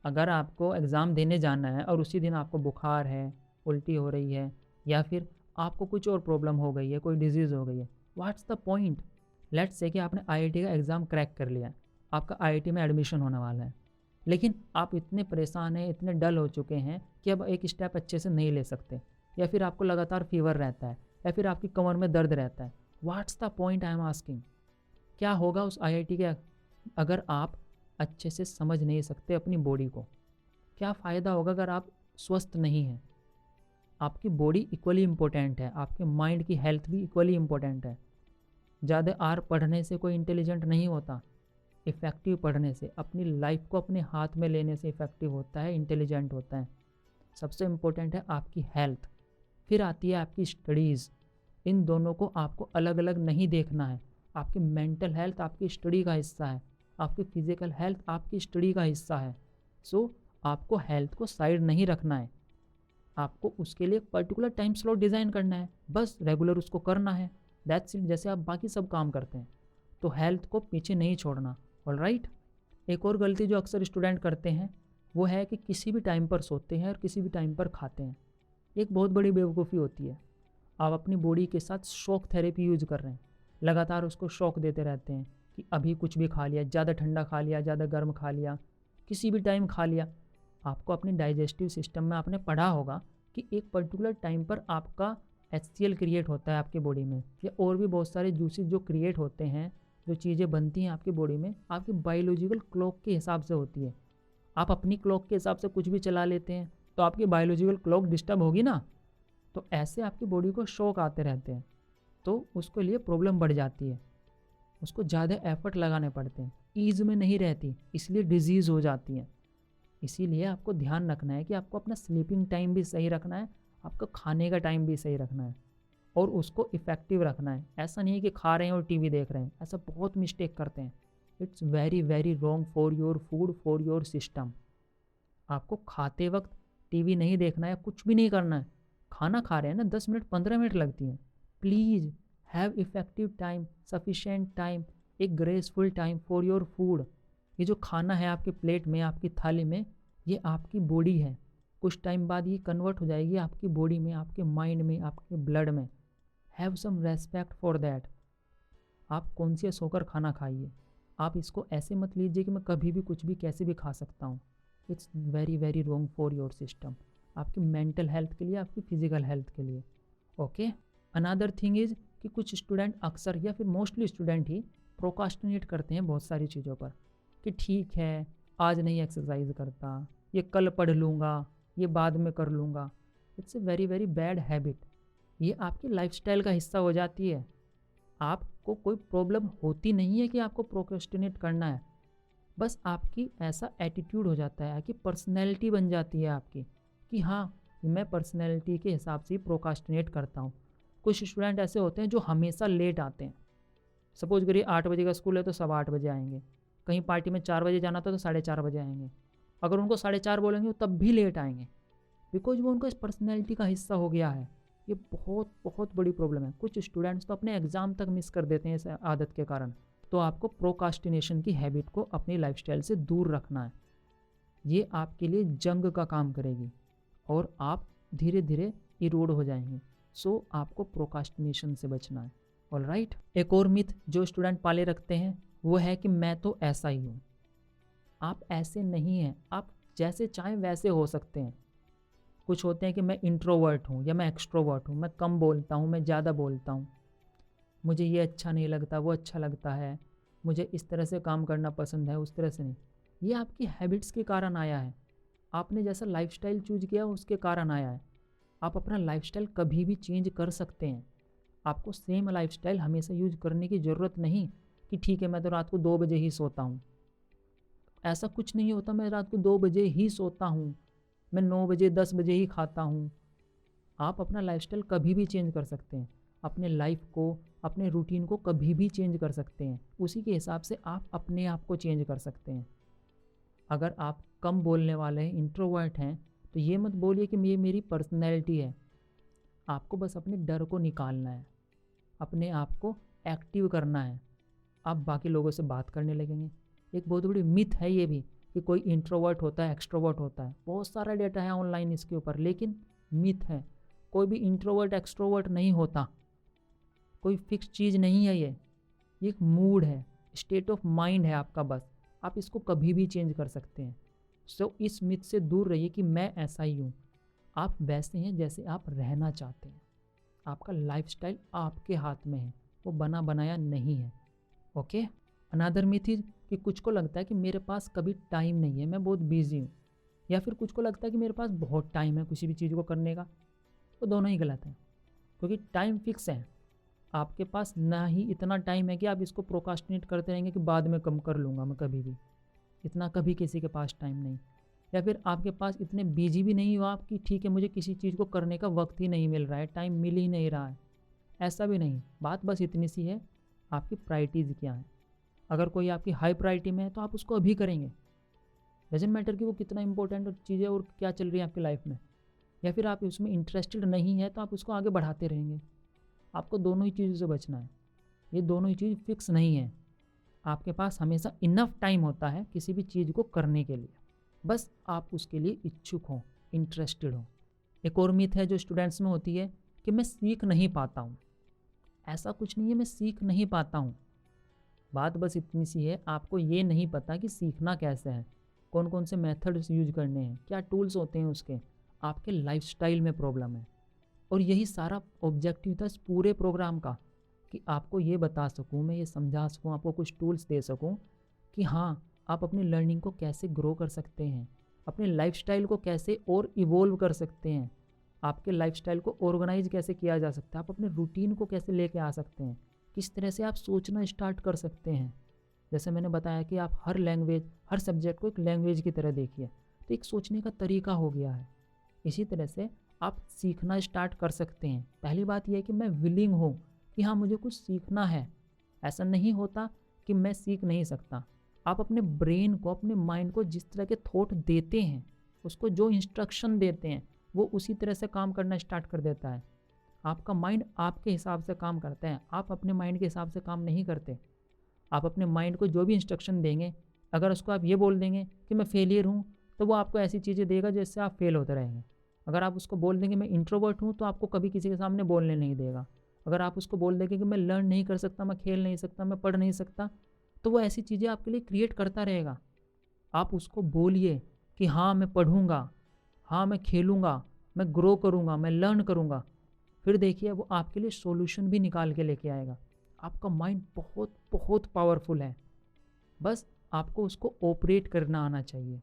अगर आपको एग्ज़ाम देने जाना है और उसी दिन आपको बुखार है, उल्टी हो रही है, या फिर आपको कुछ और प्रॉब्लम हो गई है, कोई डिजीज़ हो गई है, what's the point. Let's say कि आपने आईआईटी का एग्ज़ाम क्रैक कर लिया है, आपका आईआईटी में एडमिशन होने वाला है, लेकिन आप इतने परेशान हैं, इतने डल हो चुके हैं कि अब एक स्टेप अच्छे से नहीं ले सकते, या फिर आपको लगातार फीवर रहता है, या फिर आपकी कमर में दर्द रहता है। What's the point I am asking. क्या होगा उस आईआईटी के अगर आप अच्छे से समझ नहीं सकते अपनी बॉडी को? क्या फ़ायदा होगा अगर आप स्वस्थ नहीं हैं? आपकी बॉडी इक्वली इम्पोर्टेंट है, आपके माइंड की हेल्थ भी इक्वली इम्पोर्टेंट है। ज़्यादा आर पढ़ने से कोई इंटेलिजेंट नहीं होता। इफ़ेक्टिव पढ़ने से, अपनी लाइफ को अपने हाथ में लेने से इफ़ेक्टिव होता है, इंटेलिजेंट होता है। सबसे इम्पोर्टेंट है आपकी हेल्थ, फिर आती है आपकी स्टडीज़। इन दोनों को आपको अलग अलग नहीं देखना है। आपकी मेंटल हेल्थ आपकी स्टडी का हिस्सा है, आपकी फ़िज़िकल हेल्थ आपकी स्टडी का हिस्सा है। सो आपको हेल्थ को साइड नहीं रखना है, आपको उसके लिए एक पर्टिकुलर टाइम स्लॉट डिज़ाइन करना है, बस रेगुलर उसको करना है। दैट्स इट, जैसे आप बाकी सब काम करते हैं। तो हेल्थ को पीछे नहीं छोड़ना। ऑलराइट। एक और गलती जो अक्सर स्टूडेंट करते हैं वो है कि किसी भी टाइम पर सोते हैं और किसी भी टाइम पर खाते हैं। एक बहुत बड़ी बेवकूफ़ी होती है। आप अपनी बॉडी के साथ शॉक थेरेपी यूज़ कर रहे हैं, लगातार उसको शॉक देते रहते हैं कि अभी कुछ भी खा लिया, ज़्यादा ठंडा खा लिया, ज़्यादा गर्म खा लिया, किसी भी टाइम खा लिया। आपको अपने डाइजेस्टिव सिस्टम में आपने पढ़ा होगा कि एक पर्टिकुलर टाइम पर आपका HCl क्रिएट होता है आपकी बॉडी में, या और भी बहुत सारे जूसेस जो क्रिएट होते हैं, जो चीज़ें बनती हैं आपकी बॉडी में, आपकी बायोलॉजिकल क्लॉक के हिसाब से होती है। आप अपनी क्लॉक के हिसाब से कुछ भी चला लेते हैं तो आपकी बायोलॉजिकल क्लॉक डिस्टर्ब होगी ना। तो ऐसे आपकी बॉडी को शॉक आते रहते हैं, तो उसके लिए प्रॉब्लम बढ़ जाती है। उसको ज़्यादा एफर्ट लगाने पड़ते हैं, ईज़ में नहीं रहती, इसलिए डिजीज़ हो जाती है। इसीलिए आपको ध्यान रखना है कि आपको अपना स्लीपिंग टाइम भी सही रखना है, आपका खाने का टाइम भी सही रखना है और उसको इफ़ेक्टिव रखना है। ऐसा नहीं है कि खा रहे हैं और टीवी देख रहे हैं, ऐसा बहुत मिस्टेक करते हैं। It's very very wrong for your food, for your system. आपको खाते वक्त टीवी नहीं देखना है, कुछ भी नहीं करना है। खाना खा रहे हैं ना, 10 मिनट 15 मिनट लगती हैं। Please have effective time, sufficient time, एक graceful time for your food. ये जो खाना है आपके प्लेट में, आपकी थाली में, ये आपकी बॉडी है। कुछ टाइम बाद ये कन्वर्ट हो जाएगी आपकी बॉडी में, आपके माइंड में, आपके ब्लड में। Have some respect for that. आप कॉन्शियस होकर खाना खाइए। आप इसको ऐसे मत लीजिए कि मैं कभी भी कुछ भी कैसे भी खा सकता हूँ। It's very very wrong for your system, आपकी मेंटल हेल्थ के लिए, आपकी फिजिकल हेल्थ के लिए। ओके। अनदर थिंग इज़ कि कुछ स्टूडेंट अक्सर या फिर मोस्टली स्टूडेंट ही प्रोकास्टिनेट करते हैं बहुत सारी चीज़ों पर, कि ठीक है आज नहीं एक्सरसाइज करता, ये कल पढ़ लूँगा, ये बाद में कर लूँगा। It's a very very bad habit. ये आपकी लाइफस्टाइल का हिस्सा हो जाती है। आपको कोई प्रॉब्लम होती नहीं है कि आपको प्रोक्रेस्टिनेट करना है, बस आपकी ऐसा एटीट्यूड हो जाता है कि पर्सनैलिटी बन जाती है आपकी, कि हाँ मैं पर्सनैलिटी के हिसाब से ही प्रोक्रास्टिनेट करता हूँ। कुछ स्टूडेंट ऐसे होते हैं जो हमेशा लेट आते हैं। सपोज करिए 8 बजे का स्कूल है तो सब 8 बजे आएंगे, कहीं पार्टी में 4 बजे जाना था तो 4:30 बजे आएंगे। अगर उनको 4:30 बोलेंगे तब भी लेट आएंगे, बिकॉज वो उनको इस पर्सनैलिटी का हिस्सा हो गया है। ये बहुत बहुत बड़ी प्रॉब्लम है। कुछ स्टूडेंट्स तो अपने एग्ज़ाम तक मिस कर देते हैं इस आदत के कारण। तो आपको प्रोकास्टिनेशन की हैबिट को अपनी लाइफस्टाइल से दूर रखना है। ये आपके लिए जंग का काम करेगी और आप धीरे धीरे इरोड हो जाएंगे। सो आपको प्रोकास्टिनेशन से बचना है। ऑलराइट। एक और मिथ जो स्टूडेंट पाले रखते हैं वो है कि मैं तो ऐसा ही हूँ। आप ऐसे नहीं हैं, आप जैसे चाहें वैसे हो सकते हैं। कुछ होते हैं कि मैं इंट्रोवर्ट हूँ या मैं एक्सट्रोवर्ट हूँ, मैं कम बोलता हूँ, मैं ज़्यादा बोलता हूँ, मुझे ये अच्छा नहीं लगता, वो अच्छा लगता है, मुझे इस तरह से काम करना पसंद है, उस तरह से नहीं। ये आपकी हैबिट्स के कारण आया है। आपने जैसा लाइफस्टाइल चूज किया उसके कारण आया है। आप अपना लाइफस्टाइल कभी भी चेंज कर सकते हैं। आपको सेम लाइफस्टाइल हमेशा यूज करने की ज़रूरत नहीं कि ठीक है मैं तो रात को 2 बजे ही सोता हूँ। ऐसा कुछ नहीं होता, मैं रात को 2 बजे ही सोता हूँ, मैं 9 बजे 10 बजे ही खाता हूँ। आप अपना लाइफस्टाइल कभी भी चेंज कर सकते हैं। अपने लाइफ को, अपने रूटीन को कभी भी चेंज कर सकते हैं। उसी के हिसाब से आप अपने आप को चेंज कर सकते हैं। अगर आप कम बोलने वाले हैं, इंट्रोवर्ट हैं, तो ये मत बोलिए कि ये मेरी पर्सनैलिटी है। आपको बस अपने डर को निकालना है, अपने आप को एक्टिव करना है। आप बाकी लोगों से बात करने लगेंगे। एक बहुत बड़ी मिथ है ये भी कि कोई इंट्रोवर्ट होता है, एक्सट्रोवर्ट होता है। बहुत सारा डेटा है ऑनलाइन इसके ऊपर, लेकिन मिथ है। कोई भी इंट्रोवर्ट एक्सट्रोवर्ट नहीं होता, कोई फिक्स चीज़ नहीं है ये एक मूड है, स्टेट ऑफ माइंड है आपका। बस आप इसको कभी भी चेंज कर सकते हैं। सो इस मिथ से दूर रहिए कि मैं ऐसा ही हूँ। आप वैसे हैं जैसे आप रहना चाहते हैं। आपका लाइफस्टाइल आपके हाथ में है, वो बना बनाया नहीं है। ओके। अनदर मिथ इज कि कुछ को लगता है कि मेरे पास कभी टाइम नहीं है, मैं बहुत बिजी हूँ, या फिर कुछ को लगता है कि मेरे पास बहुत टाइम है किसी भी चीज़ को करने का। तो दोनों ही गलत हैं, क्योंकि टाइम फिक्स है। आपके पास ना ही इतना टाइम है कि आप इसको प्रोकास्टिनेट करते रहेंगे कि बाद में कम कर लूँगा मैं कभी भी। इतना कभी किसी के पास टाइम नहीं। या फिर आपके पास इतने बिजी भी नहीं हो आप कि ठीक है मुझे किसी चीज़ को करने का वक्त ही नहीं मिल रहा है, टाइम मिल ही नहीं रहा है। ऐसा भी नहीं। बात बस इतनी सी है, आपकी प्रायोरिटीज़ क्या है। अगर कोई आपकी हाई प्रायोरिटी में है तो आप उसको अभी करेंगे। डजेंट मैटर कि वो कितना इंपॉर्टेंट चीज़ है और क्या चल रही है आपकी लाइफ में। या फिर आप उसमें इंटरेस्टेड नहीं है तो आप उसको आगे बढ़ाते रहेंगे। आपको दोनों ही चीज़ों से बचना है। ये दोनों ही चीज़ फिक्स नहीं है। आपके पास हमेशा इनफ टाइम होता है किसी भी चीज़ को करने के लिए, बस आप उसके लिए इच्छुक हों, इंटरेस्टेड हों। एक और मिथ है जो स्टूडेंट्स में होती है कि मैं सीख नहीं पाता हूँ। ऐसा कुछ नहीं है मैं सीख नहीं पाता हूँ। बात बस इतनी सी है, आपको ये नहीं पता कि सीखना कैसे है, कौन कौन से मेथड्स यूज करने हैं, क्या टूल्स होते हैं उसके। आपके लाइफस्टाइल में प्रॉब्लम है। और यही सारा ऑब्जेक्टिव था इस पूरे प्रोग्राम का, कि आपको ये बता सकूं, मैं ये समझा सकूं, आपको कुछ टूल्स दे सकूं कि हाँ आप अपनी लर्निंग को कैसे ग्रो कर सकते हैं, अपने लाइफस्टाइल को कैसे और इवोल्व कर सकते हैं, आपके लाइफस्टाइल को ऑर्गेनाइज कैसे किया जा सकता है, आप अपने रूटीन को कैसे लेके आ सकते हैं, किस तरह से आप सोचना स्टार्ट कर सकते हैं। जैसे मैंने बताया कि आप हर लैंग्वेज, हर सब्जेक्ट को एक लैंग्वेज की तरह देखिए, तो एक सोचने का तरीका हो गया है। इसी तरह से आप सीखना स्टार्ट कर सकते हैं। पहली बात यह है कि मैं विलिंग हूँ कि हाँ मुझे कुछ सीखना है। ऐसा नहीं होता कि मैं सीख नहीं सकता। आप अपने ब्रेन को, अपने माइंड को जिस तरह के थॉट देते हैं, उसको जो इंस्ट्रक्शन देते हैं, वो उसी तरह से काम करना स्टार्ट कर देता है। आपका माइंड आपके हिसाब से काम करता है, आप अपने माइंड के हिसाब से काम नहीं करते। आप अपने माइंड को जो भी इंस्ट्रक्शन देंगे, अगर उसको आप ये बोल देंगे कि मैं फेलियर हूँ, तो वो आपको ऐसी चीज़ें देगा जिससे आप फेल होते रहेंगे। अगर आप उसको बोल देंगे मैं इंट्रोवर्ट हूँ, तो आपको कभी किसी के सामने बोलने नहीं देगा। अगर आप उसको बोल देंगे कि मैं लर्न नहीं कर सकता, मैं खेल नहीं सकता, मैं पढ़ नहीं सकता, तो वो ऐसी चीज़ें आपके लिए क्रिएट करता रहेगा। आप उसको बोलिए कि हाँ मैं पढ़ूँगा, हाँ मैं खेलूँगा, मैं ग्रो करूँगा, मैं लर्न करूँगा। फिर देखिए वो आपके लिए सॉल्यूशन भी निकाल के लेके आएगा। आपका माइंड बहुत बहुत पावरफुल है, बस आपको उसको ऑपरेट करना आना चाहिए।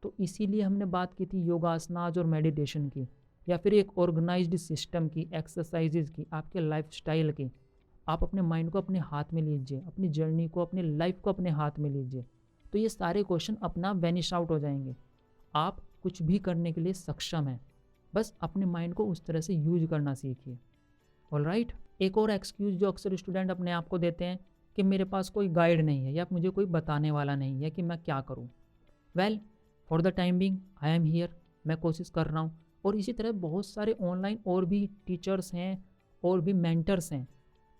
तो इसीलिए हमने बात की थी योगासनाज और मेडिटेशन की, या फिर एक ऑर्गेनाइज्ड सिस्टम की, एक्सरसाइजेज की, आपके लाइफस्टाइल की। आप अपने माइंड को अपने हाथ में लीजिए, अपनी जर्नी को, अपनी लाइफ को अपने हाथ में लीजिए, तो ये सारे क्वेश्चन अपना वैनिश आउट हो जाएंगे। आप कुछ भी करने के लिए सक्षम हैं, बस अपने माइंड को उस तरह से यूज करना सीखिए। ऑलराइट। एक और एक्सक्यूज़ जो अक्सर स्टूडेंट अपने आप को देते हैं कि मेरे पास कोई गाइड नहीं है या मुझे कोई बताने वाला नहीं है कि मैं क्या करूं। Well, for the time being I am here, मैं कोशिश कर रहा हूं। और इसी तरह बहुत सारे ऑनलाइन और भी टीचर्स हैं और भी मेंटर्स हैं।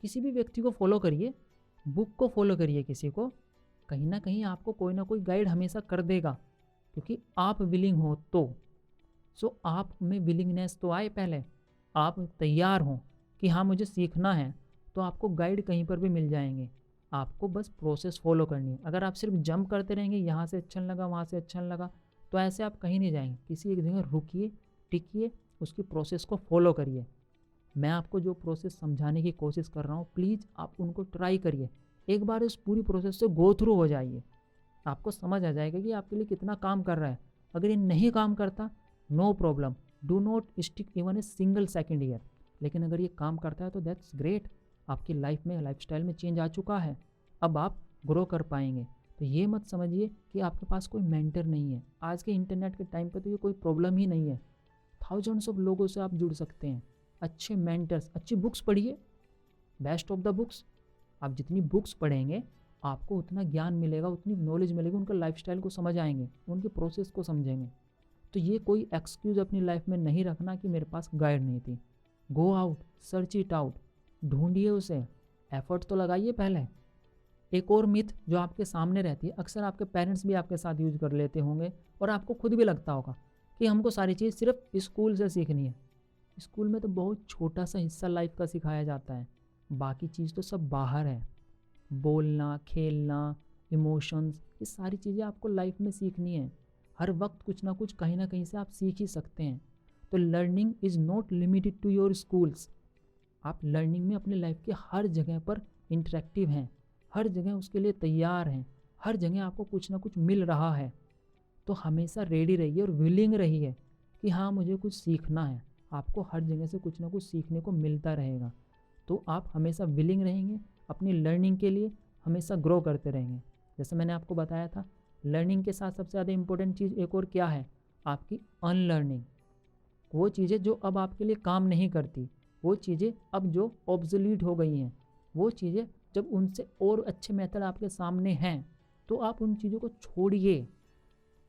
किसी भी व्यक्ति को फॉलो करिए, बुक को फॉलो करिए किसी को, कहीं ना कहीं आपको कोई ना कोई गाइड हमेशा कर देगा, क्योंकि आप विलिंग हो तो। सो आप में विलिंगनेस तो आए, पहले आप तैयार हों कि हाँ मुझे सीखना है, तो आपको गाइड कहीं पर भी मिल जाएंगे। आपको बस प्रोसेस फॉलो करनी है। अगर आप सिर्फ जंप करते रहेंगे, यहाँ से अच्छा लगा, वहाँ से अच्छा लगा, तो ऐसे आप कहीं नहीं जाएंगे। किसी एक जगह रुकिए, टिकिए, उसकी प्रोसेस को फॉलो करिए। मैं आपको जो प्रोसेस समझाने की कोशिश कर रहा हूँ, प्लीज़ आप उनको ट्राई करिए। एक बार उस पूरी प्रोसेस से गो थ्रू हो जाइए, आपको समझ आ जाएगा कि आपके लिए कितना काम कर रहा है। अगर ये नहीं काम करता, no problem, do not stick even a single second year. लेकिन अगर ये काम करता है तो दैट्स ग्रेट, आपकी लाइफ में, लाइफस्टाइल में चेंज आ चुका है, अब आप ग्रो कर पाएंगे। तो ये मत समझिए कि आपके पास कोई मेंटर नहीं है। आज के इंटरनेट के टाइम पे तो ये कोई प्रॉब्लम ही नहीं है। थाउजेंड्स ऑफ लोगों से आप जुड़ सकते हैं। अच्छे मेंटर्स, अच्छी बुक्स पढ़िए, बेस्ट ऑफ द बुक्स। आप जितनी बुक्स पढ़ेंगे आपको उतना ज्ञान मिलेगा, उतनी नॉलेज मिलेगी, उनके लाइफस्टाइल को समझ आएंगे, उनके प्रोसेस को समझेंगे। तो ये कोई एक्सक्यूज़ अपनी लाइफ में नहीं रखना कि मेरे पास गाइड नहीं थी। Go out, search it out, ढूंढिए उसे, एफर्ट तो लगाइए पहले। एक और मिथ जो आपके सामने रहती है, अक्सर आपके पेरेंट्स भी आपके साथ यूज कर लेते होंगे और आपको खुद भी लगता होगा कि हमको सारी चीज़ सिर्फ स्कूल से सीखनी है। स्कूल में तो बहुत छोटा सा हिस्सा लाइफ का सिखाया जाता है, बाकी चीज़ तो सब बाहर है। बोलना, खेलना, इमोशंस, ये सारी चीज़ें आपको लाइफ में सीखनी है। हर वक्त कुछ ना कुछ कहीं ना कहीं से आप सीख ही सकते हैं। तो learning is not limited to your schools. आप लर्निंग में अपने लाइफ के हर जगह पर इंटरेक्टिव हैं, हर जगह उसके लिए तैयार हैं, हर जगह आपको कुछ ना कुछ मिल रहा है। तो हमेशा रेडी रहिए और विलिंग रहिए कि हाँ मुझे कुछ सीखना है। आपको हर जगह से कुछ ना कुछ सीखने को मिलता रहेगा। तो आप हमेशा विलिंग रहेंगे, अपनी लर्निंग के लिए हमेशा ग्रो करते रहेंगे। जैसे मैंने आपको बताया था, लर्निंग के साथ सबसे ज़्यादा इंपॉर्टेंट चीज़ एक और क्या है, आपकी अनलर्निंग। वो चीज़ें जो अब आपके लिए काम नहीं करती, वो चीज़ें अब जो ऑब्सोलीट हो गई हैं, वो चीज़ें जब उनसे और अच्छे मेथड आपके सामने हैं, तो आप उन चीज़ों को छोड़िए।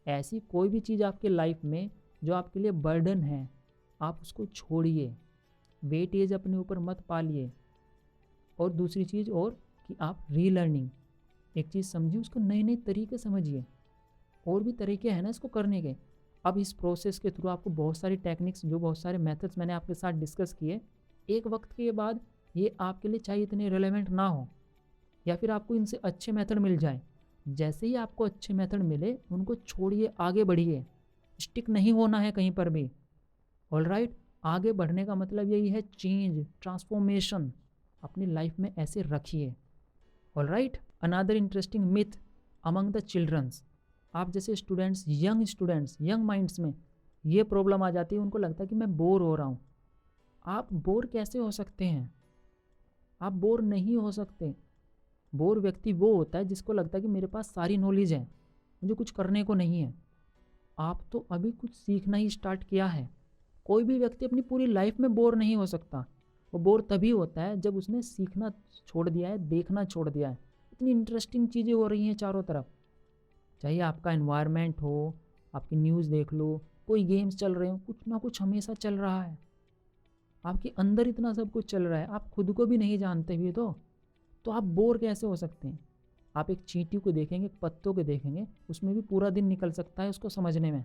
ऐसी कोई भी चीज़ आपके लाइफ में जो आपके लिए बर्डन है, आप उसको छोड़िए, वेटेज अपने ऊपर मत पालिए। और दूसरी चीज़ और कि आप रीलर्निंग, एक चीज़ समझिए, उसको नए नए तरीके समझिए। और भी तरीके हैं ना इसको करने के। अब इस प्रोसेस के थ्रू आपको बहुत सारी टेक्निक्स, जो बहुत सारे मेथड्स मैंने आपके साथ डिस्कस किए, एक वक्त के बाद ये आपके लिए चाहे इतने रिलेवेंट ना हो, या फिर आपको इनसे अच्छे मेथड मिल जाए। जैसे ही आपको अच्छे मेथड मिले, उनको छोड़िए, आगे बढ़िए। स्टिक नहीं होना है कहीं पर भी। ऑलराइट, आगे बढ़ने का मतलब यही है चेंज, ट्रांसफॉर्मेशन अपनी लाइफ में ऐसे रखिए। Alright, another interesting myth among the childrens, आप जैसे स्टूडेंट्स, यंग माइंड्स में ये प्रॉब्लम आ जाती है, उनको लगता है कि मैं बोर हो रहा हूँ। आप बोर कैसे हो सकते हैं? आप बोर नहीं हो सकते। बोर व्यक्ति वो होता है जिसको लगता है कि मेरे पास सारी नॉलेज है, मुझे कुछ करने को नहीं है। आप तो अभी कुछ सीखना ही स्टार्ट किया है। कोई भी व्यक्ति अपनी पूरी लाइफ में बोर नहीं हो सकता। वो बोर तभी होता है जब उसने सीखना छोड़ दिया है, देखना छोड़ दिया है। इतनी इंटरेस्टिंग चीज़ें हो रही हैं चारों तरफ, चाहे आपका एनवायरनमेंट हो, आपकी न्यूज़ देख लो, कोई गेम्स चल रहे हो, कुछ ना कुछ हमेशा चल रहा है। आपके अंदर इतना सब कुछ चल रहा है, आप खुद को भी नहीं जानते हुए तो आप बोर कैसे हो सकते हैं? आप एक चींटी को देखेंगे, एक पत्तों को देखेंगे, उसमें भी पूरा दिन निकल सकता है उसको समझने में।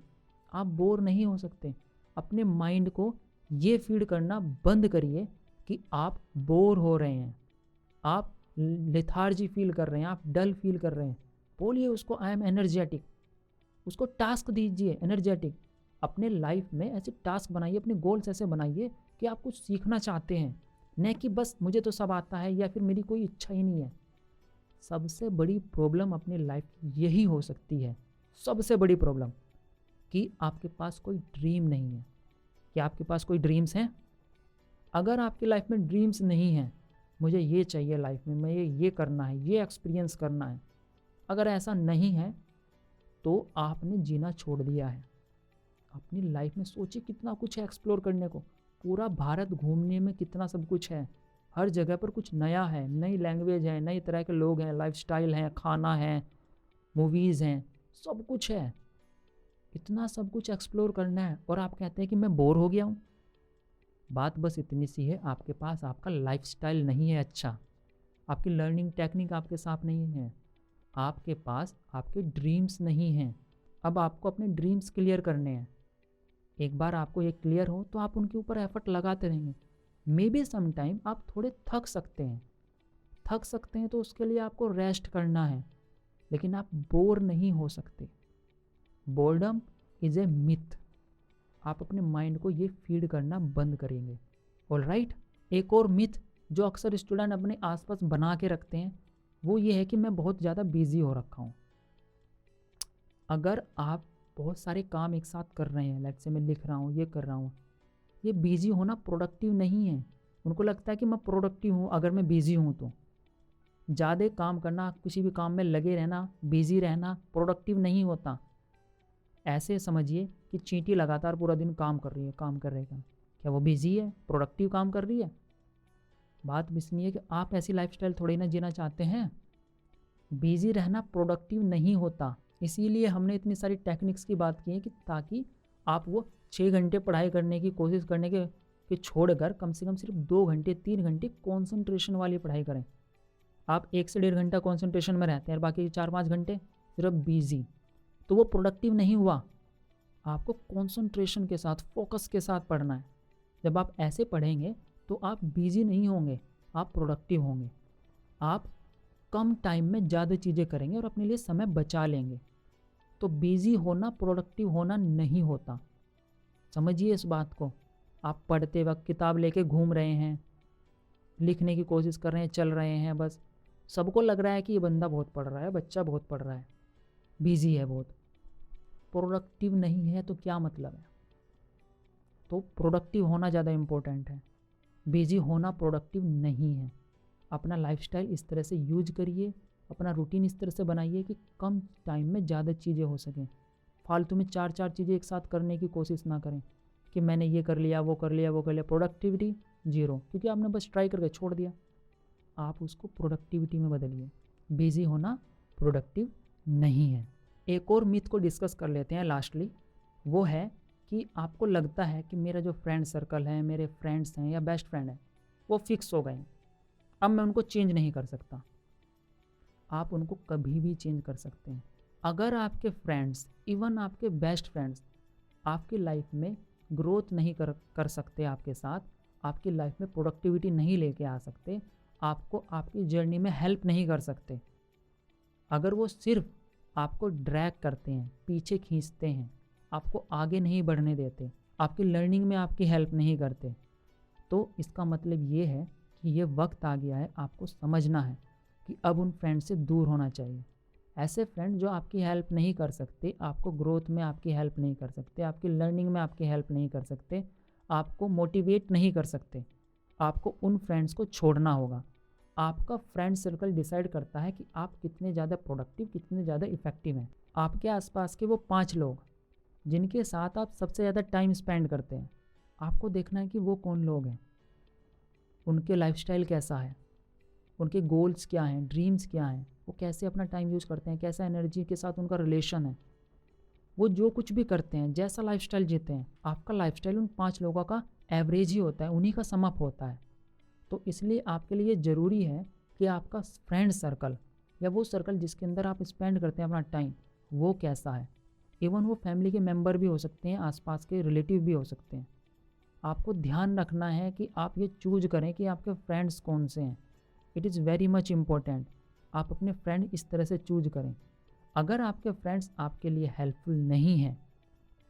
आप बोर नहीं हो सकते। अपने माइंड को ये फीड करना बंद करिए कि आप बोर हो रहे हैं, आप लेथार्जी फील कर रहे हैं, आप डल फील कर रहे हैं। बोलिए उसको आई एम एनर्जेटिक। उसको टास्क दीजिए एनर्जेटिक। अपने लाइफ में ऐसे टास्क बनाइए, अपने गोल्स ऐसे बनाइए कि आप कुछ सीखना चाहते हैं, न कि बस मुझे तो सब आता है या फिर मेरी कोई इच्छा ही नहीं है। सबसे बड़ी प्रॉब्लम अपनी लाइफ की यही हो सकती है, सबसे बड़ी प्रॉब्लम, कि आपके पास कोई ड्रीम नहीं है। क्या आपके पास कोई ड्रीम्स हैं? अगर आपकी लाइफ में ड्रीम्स नहीं हैं, मुझे ये चाहिए लाइफ में, मैं ये करना है, ये एक्सपीरियंस करना है, अगर ऐसा नहीं है तो आपने जीना छोड़ दिया है। अपनी लाइफ में सोचिए कितना कुछ है एक्सप्लोर करने को। पूरा भारत घूमने में कितना सब कुछ है। हर जगह पर कुछ नया है, नई लैंग्वेज है, नई तरह के लोग हैं, लाइफस्टाइल हैं, खाना है, मूवीज़ हैं, सब कुछ है। इतना सब कुछ एक्सप्लोर करना है और आप कहते हैं कि मैं बोर हो गया हूँ। बात बस इतनी सी है, आपके पास आपका लाइफस्टाइल नहीं है अच्छा, आपकी लर्निंग टेक्निक आपके साथ नहीं है, आपके पास आपके ड्रीम्स नहीं हैं। अब आपको अपने ड्रीम्स क्लियर करने हैं। एक बार आपको ये क्लियर हो तो आप उनके ऊपर एफर्ट लगाते रहेंगे। मे बी सम टाइम आप थोड़े थक सकते हैं, तो उसके लिए आपको रेस्ट करना है, लेकिन आप बोर नहीं हो सकते। Boredom is a myth. आप अपने माइंड को ये फीड करना बंद करेंगे। ऑलराइट, एक और मिथ जो अक्सर स्टूडेंट अपने आसपास बना के रखते हैं वो ये है कि मैं बहुत ज़्यादा बिजी हो रखा हूँ। अगर आप बहुत सारे काम एक साथ कर रहे हैं, लेट्स से मैं लिख रहा हूँ, ये कर रहा हूँ, ये बिजी होना प्रोडक्टिव नहीं है। उनको लगता है कि मैं प्रोडक्टिव हूँ अगर मैं बिजी हूँ तो। ज़्यादा काम करना, किसी भी काम में लगे रहना, बिजी रहना प्रोडक्टिव नहीं होता। ऐसे समझिए कि चींटी लगातार पूरा दिन काम कर रही है, काम कर रहेगा, क्या वो बिजी है, प्रोडक्टिव काम कर रही है? बात इसलिए है कि आप ऐसी लाइफस्टाइल थोड़ी ना जीना चाहते हैं। बिजी रहना प्रोडक्टिव नहीं होता। इसीलिए हमने इतनी सारी टेक्निक्स की बात की है कि ताकि आप वो 6 घंटे पढ़ाई करने की कोशिश करने के छोड़कर कम से कम सिर्फ 2 घंटे 3 घंटे कॉन्सेंट्रेशन वाली पढ़ाई करें। आप 1 से 1.5 घंटा कॉन्सेंट्रेशन में रहते हैं और बाकी 4-5 घंटे सिर्फ बिजी, तो वो प्रोडक्टिव नहीं हुआ। आपको कॉन्सेंट्रेशन के साथ, फोकस के साथ पढ़ना है। जब आप ऐसे पढ़ेंगे तो आप बिजी नहीं होंगे, आप प्रोडक्टिव होंगे। आप कम टाइम में ज़्यादा चीज़ें करेंगे और अपने लिए समय बचा लेंगे। तो बिजी होना प्रोडक्टिव होना नहीं होता। समझिए इस बात को। आप पढ़ते वक्त किताब लेके घूम रहे हैं, लिखने की कोशिश कर रहे हैं, चल रहे हैं, बस सबको लग रहा है कि ये बंदा बहुत पढ़ रहा है, बच्चा बहुत पढ़ रहा है, बिजी है बहुत, प्रोडक्टिव नहीं है, तो क्या मतलब है? तो प्रोडक्टिव होना ज़्यादा इम्पोर्टेंट है, बिजी होना प्रोडक्टिव नहीं है। अपना लाइफस्टाइल इस तरह से यूज करिए, अपना रूटीन इस तरह से बनाइए कि कम टाइम में ज़्यादा चीज़ें हो सकें। फालतू में 4-4 चीज़ें एक साथ करने की कोशिश ना करें कि मैंने ये कर लिया, वो कर लिया, वो कर लिया, प्रोडक्टिविटी जीरो, क्योंकि आपने बस ट्राई करके छोड़ दिया। आप उसको प्रोडक्टिविटी में बदलिए। बिजी होना प्रोडक्टिव नहीं है। एक और मिथ को डिस्कस कर लेते हैं लास्टली। वो है कि आपको लगता है कि मेरा जो फ्रेंड सर्कल है, मेरे फ्रेंड्स हैं या बेस्ट फ्रेंड है, वो फिक्स हो गए हैं, अब मैं उनको चेंज नहीं कर सकता। आप उनको कभी भी चेंज कर सकते हैं। अगर आपके फ्रेंड्स, इवन आपके बेस्ट फ्रेंड्स आपकी लाइफ में ग्रोथ नहीं कर सकते, आपके साथ आपकी लाइफ में प्रोडक्टिविटी नहीं लेके आ सकते, आपको आपकी जर्नी में हेल्प नहीं कर सकते, अगर वो सिर्फ आपको ड्रैग करते हैं, पीछे खींचते हैं, आपको आगे नहीं बढ़ने देते, आपकी लर्निंग में आपकी हेल्प नहीं करते, तो इसका मतलब ये है कि ये वक्त आ गया है, आपको समझना है कि अब उन फ्रेंड से दूर होना चाहिए। ऐसे फ्रेंड जो आपकी हेल्प नहीं कर सकते, आपको ग्रोथ में आपकी हेल्प नहीं कर सकते, आपकी लर्निंग में आपकी हेल्प नहीं कर सकते, आपको मोटिवेट नहीं कर सकते, आपको उन फ्रेंड्स को छोड़ना होगा। आपका फ्रेंड सर्कल डिसाइड करता है कि आप कितने ज़्यादा प्रोडक्टिव, कितने ज़्यादा इफ़ेक्टिव हैं। आपके आसपास के वो 5 लोग जिनके साथ आप सबसे ज़्यादा टाइम स्पेंड करते हैं, आपको देखना है कि वो कौन लोग हैं, उनके लाइफस्टाइल कैसा है, उनके गोल्स क्या हैं, ड्रीम्स क्या हैं, वो कैसे अपना टाइम यूज़ करते हैं, कैसा एनर्जी के साथ उनका रिलेशन है, वो जो कुछ भी करते हैं, जैसा लाइफस्टाइल जीते हैं। आपका लाइफस्टाइल उन 5 लोगों का एवरेज ही होता है, उन्हीं का सम अप होता है। तो इसलिए आपके लिए ज़रूरी है कि आपका फ्रेंड सर्कल या वो सर्कल जिसके अंदर आप स्पेंड करते हैं अपना टाइम, वो कैसा है। इवन वो फैमिली के मेंबर भी हो सकते हैं, आसपास के रिलेटिव भी हो सकते हैं। आपको ध्यान रखना है कि आप ये चूज करें कि आपके फ्रेंड्स कौन से हैं। It is very much important. आप अपने फ्रेंड इस तरह से चूज करें। अगर आपके फ्रेंड्स आपके लिए हेल्पफुल नहीं हैं,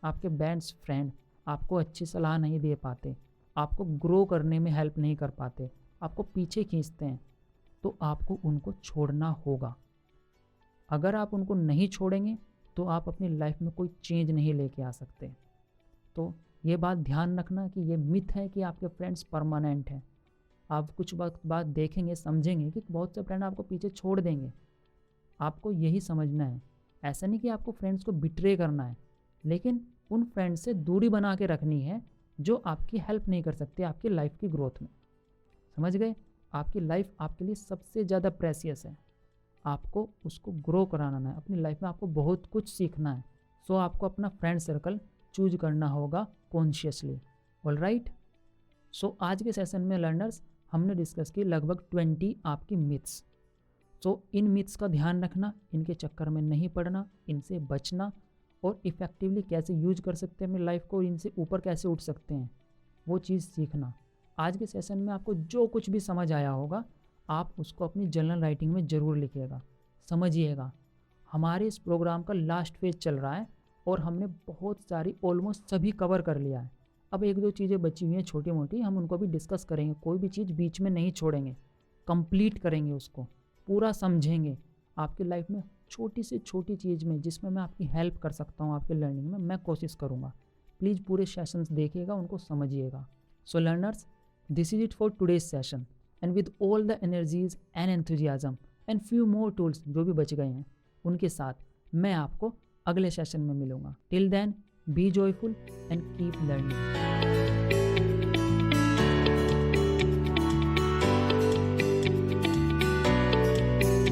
आपके बेस्ट फ्रेंड आपको अच्छी सलाह नहीं दे पाते, आपको ग्रो करने में हेल्प नहीं कर पाते, आपको पीछे खींचते हैं, तो आपको उनको छोड़ना होगा। अगर आप उनको नहीं छोड़ेंगे तो आप अपनी लाइफ में कोई चेंज नहीं लेके आ सकते। तो ये बात ध्यान रखना कि ये मिथ है कि आपके फ्रेंड्स परमानेंट हैं। आप कुछ वक्त बाद देखेंगे, समझेंगे कि बहुत से फ्रेंड आपको पीछे छोड़ देंगे। आपको यही समझना है। ऐसा नहीं कि आपको फ्रेंड्स को बिट्रे करना है, लेकिन उन फ्रेंड्स से दूरी बना के रखनी है जो आपकी हेल्प नहीं कर सकते आपकी लाइफ की ग्रोथ में। समझ गए? आपकी लाइफ आपके लिए सबसे ज़्यादा प्रेशियस है। आपको उसको ग्रो कराना है। अपनी लाइफ में आपको बहुत कुछ सीखना है। सो आपको अपना फ्रेंड सर्कल चूज करना होगा कॉन्शियसली। ऑलराइट? सो आज के सेशन में लर्नर्स हमने डिस्कस की लगभग 20 आपकी मिथ्स। सो इन मिथ्स का ध्यान रखना, इनके चक्कर में नहीं पड़ना, इनसे बचना और इफ़ेक्टिवली कैसे यूज कर सकते हैं अपनी लाइफ को, इनसे ऊपर कैसे उठ सकते हैं, वो चीज़ सीखना। आज के सेशन में आपको जो कुछ भी समझ आया होगा आप उसको अपनी जर्नल राइटिंग में ज़रूर लिखिएगा। समझिएगा, हमारे इस प्रोग्राम का लास्ट फेज चल रहा है और हमने बहुत सारी ऑलमोस्ट सभी कवर कर लिया है। अब 1-2 चीज़ें बची हुई हैं छोटी मोटी, हम उनको भी डिस्कस करेंगे। कोई भी चीज़ बीच में नहीं छोड़ेंगे, कंप्लीट करेंगे उसको, पूरा समझेंगे। आपकी लाइफ में छोटी से छोटी चीज़ में जिसमें मैं आपकी हेल्प कर सकता हूँ आपके लर्निंग में, मैं कोशिश करूँगा। प्लीज़ पूरे सेशंस देखिएगा, उनको समझिएगा। सो learners, this is it for today's session and with all the energies and enthusiasm and few more tools जो भी बच गए हैं उनके साथ मैं आपको अगले सेशन में मिलूँगा। Till then, be joyful and keep learning.